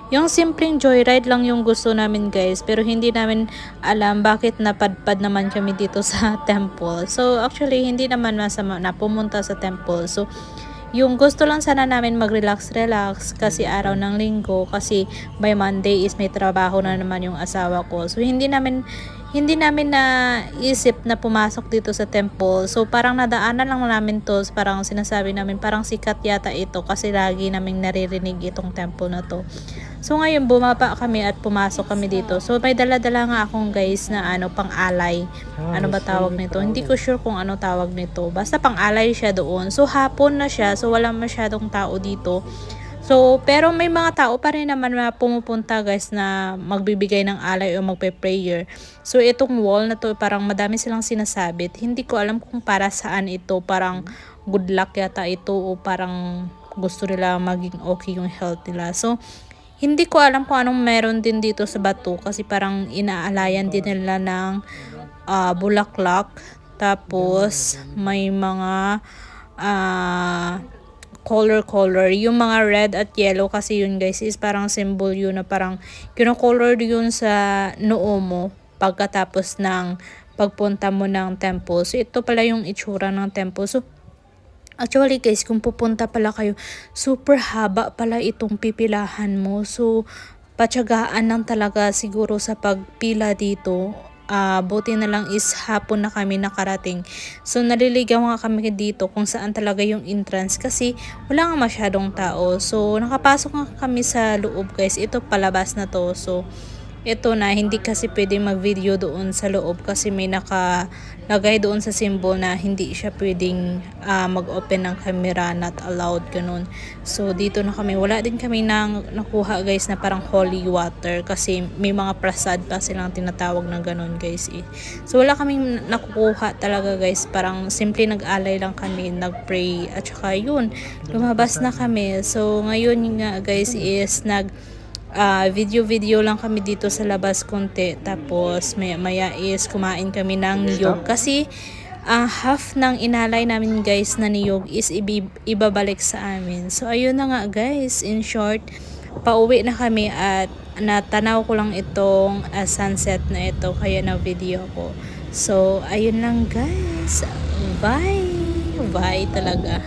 Yung simpleng joyride lang yung gusto namin guys, pero hindi namin alam bakit napadpad naman kami dito sa temple. So actually hindi naman masama na pumunta sa temple. So yung gusto lang sana namin mag-relax kasi araw ng linggo, kasi by Monday is may trabaho na naman yung asawa ko. So hindi namin na isip na pumasok dito sa temple. So parang nadaanan lang namin to, parang sinasabi namin parang sikat yata ito kasi lagi naming naririnig itong temple na to. So ngayon bumaba kami at pumasok kami dito. So may dala-dala nga akong guys na pang-alay. Ano ba tawag nito? Hindi ko sure kung ano tawag nito. Basta pang-alay siya doon. So hapon na siya. So wala masyadong tao dito. So pero may mga tao pa rin naman na pumupunta guys na magbibigay ng alay o magpe-prayer. So itong wall na to parang madami silang sinasabit. Hindi ko alam kung para saan ito. Parang good luck yata ito o parang gusto nila maging okay yung health nila. So hindi ko alam kung anong meron din dito sa bato kasi parang inaalayan din nila ng bulaklak. Tapos may mga color. Yung mga red at yellow kasi yun guys is parang symbol yun na parang kino-color yun sa noo mo pagkatapos ng pagpunta mo ng temple. So ito pala yung itsura ng temple. So actually guys, kung pupunta pala kayo, super haba pala itong pipilahan mo. So, patyagaan lang talaga siguro sa pagpila dito. Buti na lang is hapon na kami nakarating. So, naliligaw nga kami dito kung saan talaga yung entrance kasi wala nga masyadong tao. So, nakapasok nga kami sa loob guys. Ito palabas na to. So, ito na, hindi kasi pwede mag-video doon sa loob kasi may nakalagay doon sa symbol na hindi siya pwedeng mag-open ng camera, not allowed, ganun. So dito na kami, wala din kami nakuha guys na parang holy water kasi may mga prasad pa silang tinatawag na ganun guys eh. So wala kaming nakukuha talaga guys, parang simple nag-alay lang kami, nag-pray at saka yun, lumabas na kami. So ngayon nga guys is video lang kami dito sa labas konti, tapos maya is kumain kami ng niyog kasi half ng inalay namin guys na niyog is ibabalik sa amin. So ayun na nga guys, in short, pauwi na kami at natanaw ko lang itong sunset na ito kaya na video ko. So ayun lang guys, bye talaga.